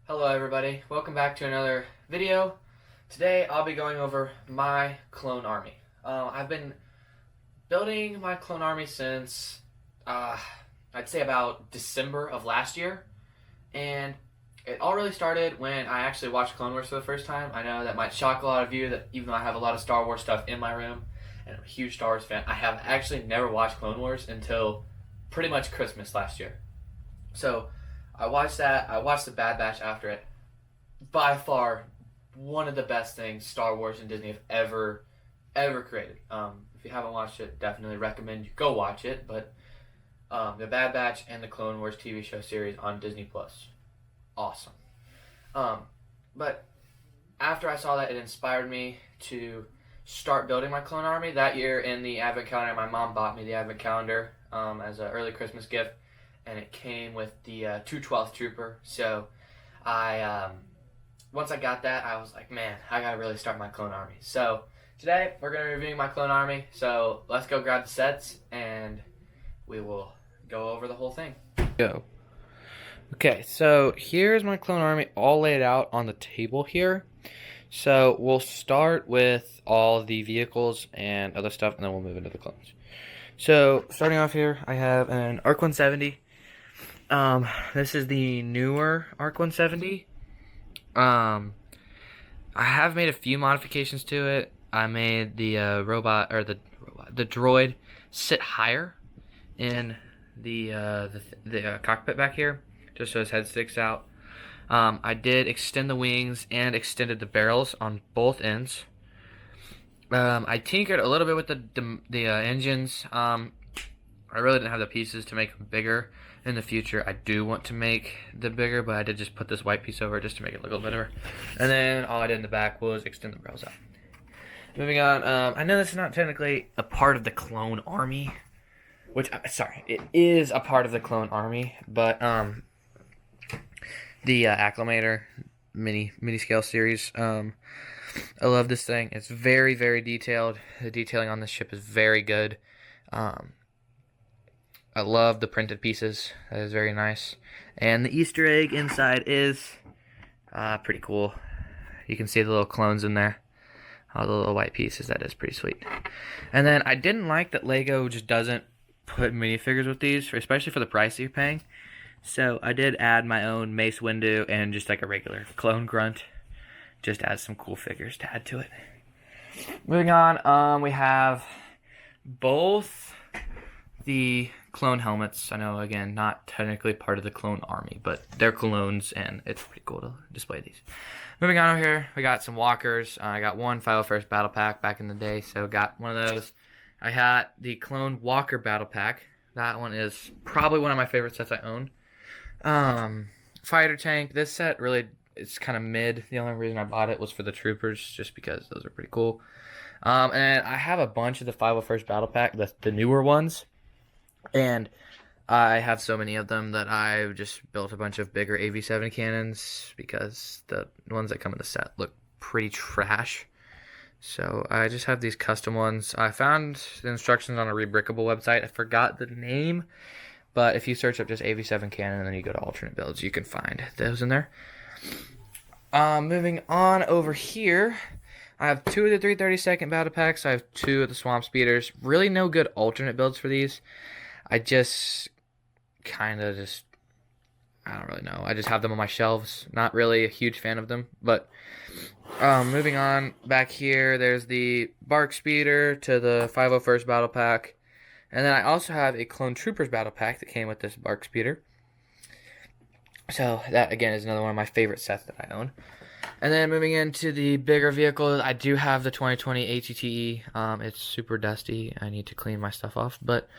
Hello everybody, welcome back to another video. Today I'll be going over my clone army. I've been building my clone army since I'd say about December of last year, and it all really started when I actually watched Clone Wars for the first time. I know that might shock a lot of you, that even though I have a lot of Star Wars stuff in my room and I'm a huge Star Wars fan, I have actually never watched Clone Wars until pretty much Christmas last year. So I watched that. I watched the Bad Batch after it. By far, one of the best things Star Wars and Disney have ever created. If you haven't watched it, definitely recommend you go watch it. But the Bad Batch and the Clone Wars TV show series on Disney Plus, awesome. But after I saw that, it inspired me to start building my clone army. That year in the Advent calendar, my mom bought me the Advent calendar as an early Christmas gift, and it came with the 212th Trooper. So I once I got that, I was like, man, I gotta really start my clone army. So today we're gonna be reviewing my clone army. So let's go grab the sets and we will go over the whole thing. Go. Okay, so here's my clone army all laid out on the table here. So we'll start with all the vehicles and other stuff, and then we'll move into the clones. So starting off here, I have an ARC 170. This is the newer ARC 170. I have made a few modifications to it. I made the the droid sit higher in the cockpit back here, just so his head sticks out. I did extend the wings and extended the barrels on both ends. I tinkered a little bit with the engines. I really didn't have the pieces to make them bigger. In the future, I do want to make the bigger, but I did just put this white piece over just to make it look a little better. And then all I did in the back was extend the barrels out. Moving on, I know this is not technically a part of the clone army, which, sorry, it is a part of the clone army, but the Acclimator mini scale series, I love this thing. It's very, very detailed. The detailing on this ship is very good. I love the printed pieces. That is very nice. And the Easter egg inside is pretty cool. You can see the little clones in there. All the little white pieces. That is pretty sweet. And then I didn't like that Lego just doesn't put minifigures with these, especially for the price you're paying. So I did add my own Mace Windu and just like a regular clone Grunt. Just add some cool figures to add to it. Moving on, we have both the clone helmets. I know, again, not technically part of the clone army, but they're clones, and it's pretty cool to display these. Moving on over here, we got some walkers. I got one 501st Battle Pack back in the day, so got one of those. I got the Clone Walker Battle Pack. That one is probably one of my favorite sets I own. Fighter tank. This set really, it's kind of mid. The only reason I bought it was for the troopers, just because those are pretty cool. And I have a bunch of the 501st Battle Pack, the newer ones. And I have so many of them that I've just built a bunch of bigger AV7 cannons because the ones that come in the set look pretty trash. So I just have these custom ones. I found the instructions on a Rebrickable website. I forgot the name, but if you search up just AV7 cannon and then you go to alternate builds, you can find those in there. Moving on over here, I have two of the 332nd Battle Packs. I have two of the Swamp Speeders. Really no good alternate builds for these. I just I don't really know. I just have them on my shelves. Not really a huge fan of them. But moving on, back here, there's the Bark Speeder to the 501st Battle Pack. And then I also have a Clone Troopers Battle Pack that came with this Bark Speeder. So that, again, is another one of my favorite sets that I own. And then moving into the bigger vehicles, I do have the 2020 ATTE. It's super dusty. I need to clean my stuff off. But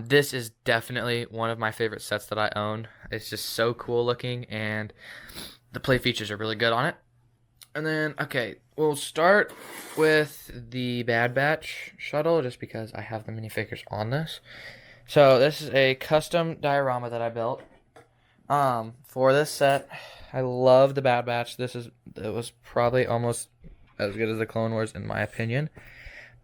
this is definitely one of my favorite sets that I own. It's just so cool looking, and the play features are really good on it. And then, okay, we'll start with the Bad Batch shuttle, just because I have the minifigures on this. So this is a custom diorama that I built for this set. I love the Bad Batch. It was probably almost as good as the Clone Wars in my opinion.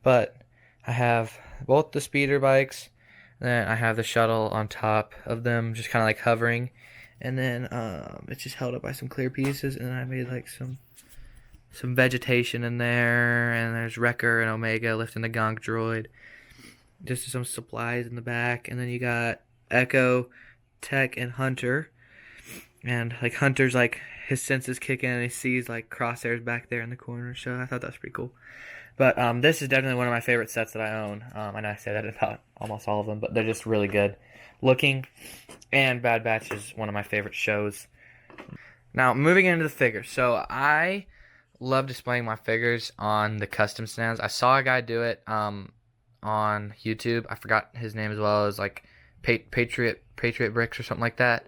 But I have both the speeder bikes. Then I have the shuttle on top of them, just kind of like hovering. and then it's just held up by some clear pieces, and then I made like some vegetation in there, and there's Wrecker and Omega lifting the Gonk droid. Just some supplies in the back, and then you got Echo, Tech, and Hunter. And like Hunter's like his senses kick in and he sees like crosshairs back there in the corner, so I thought that was pretty cool. But this is definitely one of my favorite sets that I own. I know I say that about almost all of them, but they're just really good looking. And Bad Batch is one of my favorite shows. Now, moving into the figures. So I love displaying my figures on the custom stands. I saw a guy do it on YouTube. I forgot his name as well. It was like Patriot Bricks or something like that.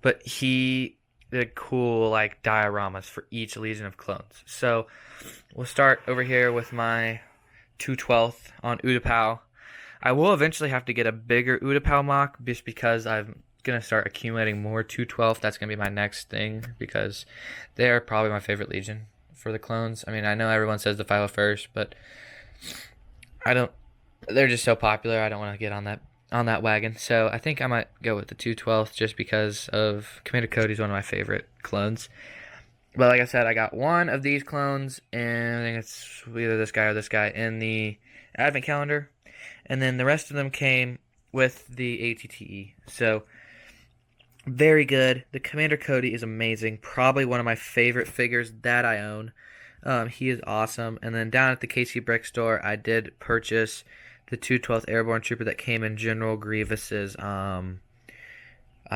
But he did cool like dioramas for each Legion of Clones. So we'll start over here with my 2/12 on Utapau. I will eventually have to get a bigger Utapau mock just because I'm going to start accumulating more 2/12. That's going to be my next thing because they're probably my favorite Legion for the clones. I mean, I know everyone says the 501st, but they're just so popular. I don't want to get on that wagon. So I think I might go with the 2/12 just because of Commander Cody's one of my favorite clones. But like I said, I got one of these clones, and I think it's either this guy or this guy in the Advent Calendar. And then the rest of them came with the ATTE. So very good. The Commander Cody is amazing. Probably one of my favorite figures that I own. He is awesome. And then down at the KC Brick Store, I did purchase the 2/12 Airborne Trooper that came in General Grievous's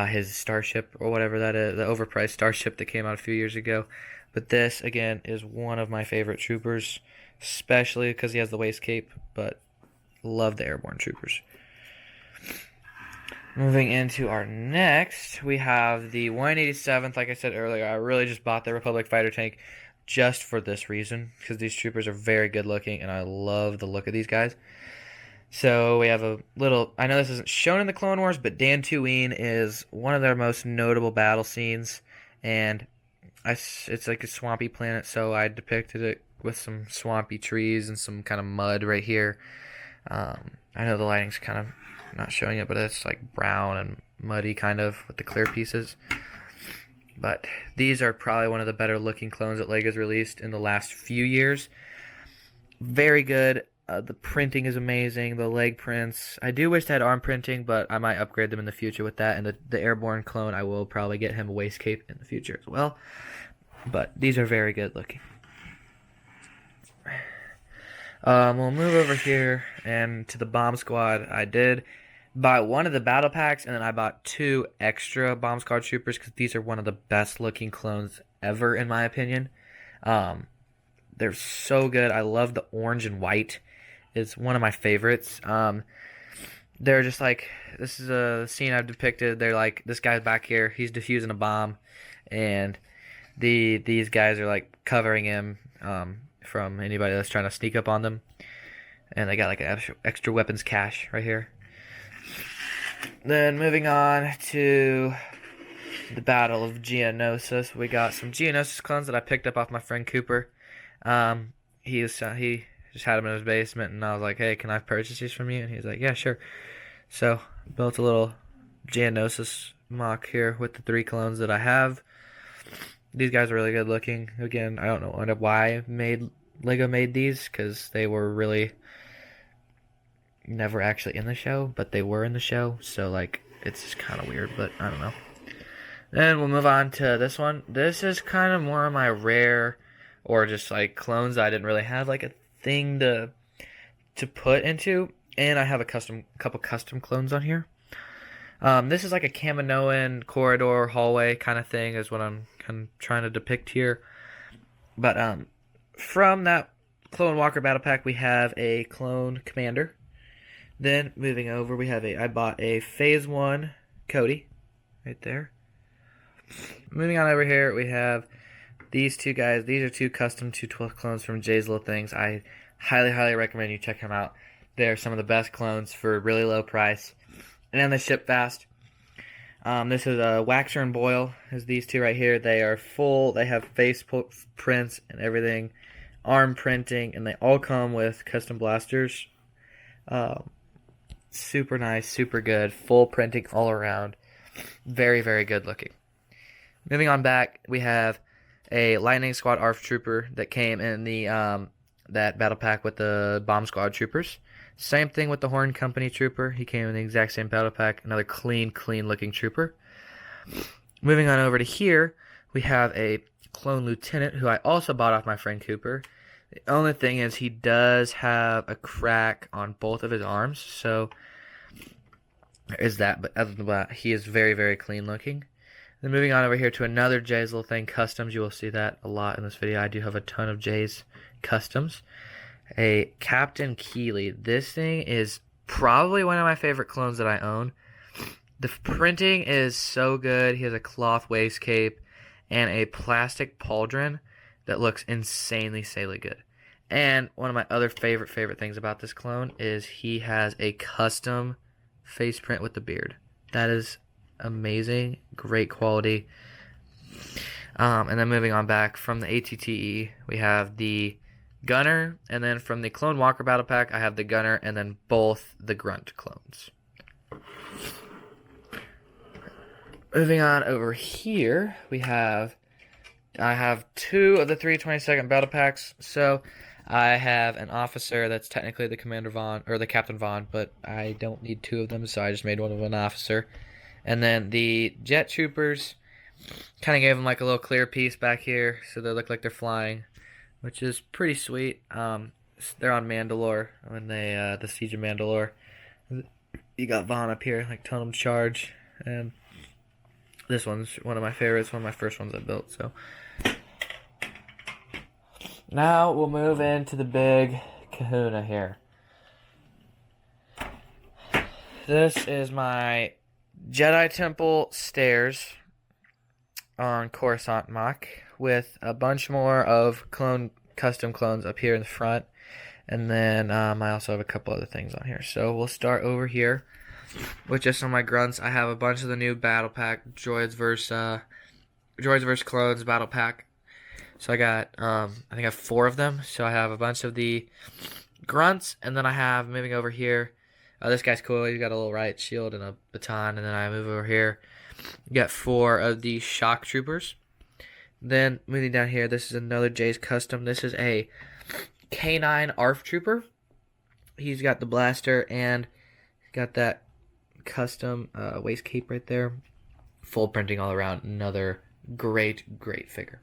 his starship or whatever that is, the overpriced starship that came out a few years ago. But this again is one of my favorite troopers, especially because he has the waist cape. But love the Airborne Troopers. Moving into our next, we have the 187th. Like I said earlier, I really just bought the Republic Fighter Tank just for this reason, because these troopers are very good looking, and I love the look of these guys. So we have a little, I know this isn't shown in the Clone Wars, but Dantooine is one of their most notable battle scenes, and it's like a swampy planet, so I depicted it with some swampy trees and some kind of mud right here. I know the lighting's kind of not showing it, but it's like brown and muddy kind of with the clear pieces. But these are probably one of the better looking clones that LEGO's released in the last few years. Very good. The printing is amazing. The leg prints. I do wish they had arm printing, but I might upgrade them in the future with that. And the Airborne clone, I will probably get him a waist cape in the future as well. But these are very good looking. We'll move over here and to the Bomb Squad. I did buy one of the battle packs, and then I bought 2 extra Bomb Squad troopers because these are one of the best looking clones ever, in my opinion. They're so good. I love the orange and white. It's one of my favorites. They're just like, this is a scene I've depicted. They're like, this guy's back here. He's defusing a bomb, and these guys are like covering him from anybody that's trying to sneak up on them. And they got like an extra weapons cache right here. Then moving on to the Battle of Geonosis, we got some Geonosis clones that I picked up off my friend Cooper. He just had them in his basement, and I was like, hey, can I purchase these from you? And he's like, yeah, sure. So built a little Geonosis mock here with the 3 clones that I have. These guys are really good looking. Again, I don't know why LEGO made these, because they were really never actually in the show, but they were in the show, so like it's just kind of weird, but I don't know. Then we'll move on to this one. This is kind of more of my rare, or just like clones I didn't really have like a thing to put into, and I have a couple custom clones on here. This is like a Kaminoan corridor hallway kind of thing is what I'm kind of trying to depict here. But from that Clone Walker battle pack, we have a clone commander. Then moving over, I bought a Phase 1 Cody right there. Moving on over here, we have these 2 guys. These are 2 custom 2/12 clones from Jay's Little Things. I highly, highly recommend you check them out. They're some of the best clones for a really low price. And then they ship fast. This is a Waxer and Boyle, is these 2 right here. They are full. They have face prints and everything, arm printing, and they all come with custom blasters. Super nice, super good, full printing all around. Very, very good looking. Moving on back, we have a Lightning Squad ARF Trooper that came in the that battle pack with the Bomb Squad Troopers. Same thing with the Horn Company Trooper. He came in the exact same battle pack. Another clean looking trooper. Moving on over to here, we have a Clone Lieutenant who I also bought off my friend Cooper. The only thing is he does have a crack on both of his arms, so there is that. But other than that, he is very, very clean looking. Then moving on over here to another Jay's Little Thing Customs. You will see that a lot in this video. I do have a ton of Jay's Customs. A Captain Keeley. This thing is probably one of my favorite clones that I own. The printing is so good. He has a cloth waist cape and a plastic pauldron that looks insanely good. And one of my other favorite things about this clone is he has a custom face print with the beard. That is amazing, great quality. And then moving on back from the ATTE, we have the Gunner, and then from the Clone Walker Battle Pack, I have the Gunner, and then both the Grunt clones. Moving on over here, I have 2 of the 322nd Battle Packs, so I have an officer that's technically the Commander Vaughn, or the Captain Vaughn, but I don't need 2 of them, so I just made one of an officer. And then the Jet Troopers, kind of gave them like a little clear piece back here, so they look like they're flying, which is pretty sweet. They're on Mandalore, when they, the Siege of Mandalore. You got Vaughn up here, like telling them to charge, and this one's one of my favorites, one of my first ones I built, so. Now we'll move into the big kahuna here. This is my Jedi Temple stairs on Coruscant Mach with a bunch more of custom clones up here in the front. And then I also have a couple other things on here. So we'll start over here with just some of my grunts. I have a bunch of the new battle pack, Droids vs. Clones battle pack. So I got, I think I have 4 of them. So I have a bunch of the grunts, and then I have, moving over here, this guy's cool. He's got a little riot shield and a baton. And then I move over here, got 4 of the shock troopers. Then moving down here, this is another Jay's Custom. This is a K9 ARF trooper. He's got the blaster and got that custom waist cape right there. Full printing all around. Another great figure.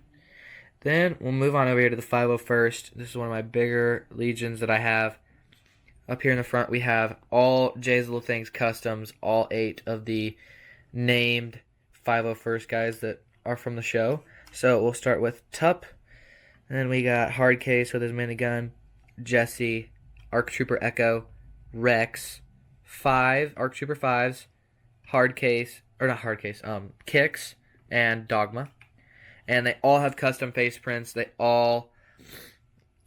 Then we'll move on over here to the 501st. This is one of my bigger legions that I have. Up here in the front, we have all Jay's Little Things Customs, all 8 of the named 501st guys that are from the show. So we'll start with Tup. And then we got Hardcase with his minigun, Jesse, ARC Trooper Echo, Rex, 5 ARC Trooper 5s, Kix, and Dogma. And they all have custom face prints. They all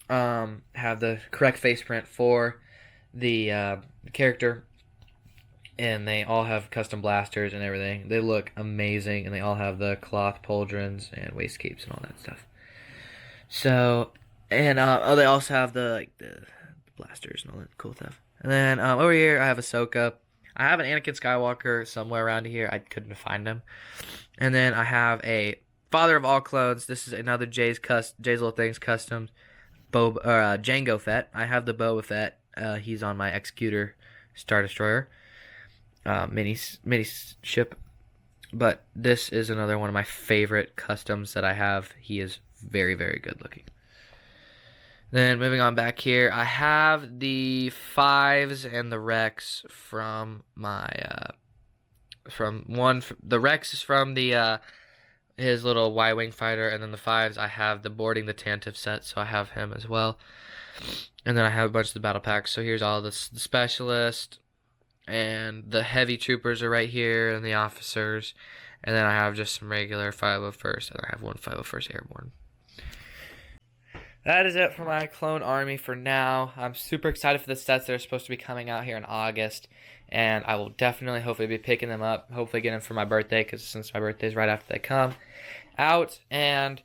have the correct face print for the character. And they all have custom blasters and everything. They look amazing. And they all have the cloth pauldrons and waist capes and all that stuff. So, and they also have the blasters and all that cool stuff. And then over here, I have Ahsoka. I have an Anakin Skywalker somewhere around here. I couldn't find him. And then I have a Father of All Clones. This is another Jay's Little Things Custom. Jango Fett. I have the Boba Fett. He's on my Executor Star Destroyer mini ship. But this is another one of my favorite customs that I have. He is very good looking. Then moving on back here, I have the 5s and the Rex from my the Rex is from the his little Y-wing fighter, and then the 5s I have the Boarding the Tantive set, so I have him as well. And then I have a bunch of the battle packs. So here's all the specialist, and the heavy troopers are right here, and the officers. And then I have just some regular 501st, and I have one 501st Airborne. That is it for my clone army for now. I'm super excited for the sets that are supposed to be coming out here in August. And I will definitely, hopefully, be picking them up. Hopefully get them for my birthday, because since my birthday is right after they come out. And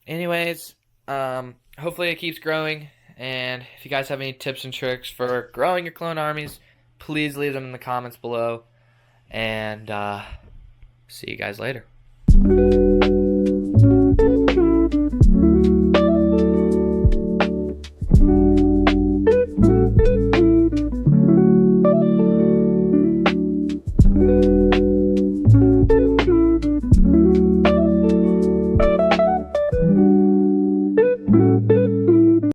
anyways, hopefully it keeps growing. And if you guys have any tips and tricks for growing your clone armies, please leave them in the comments below. and see you guys later.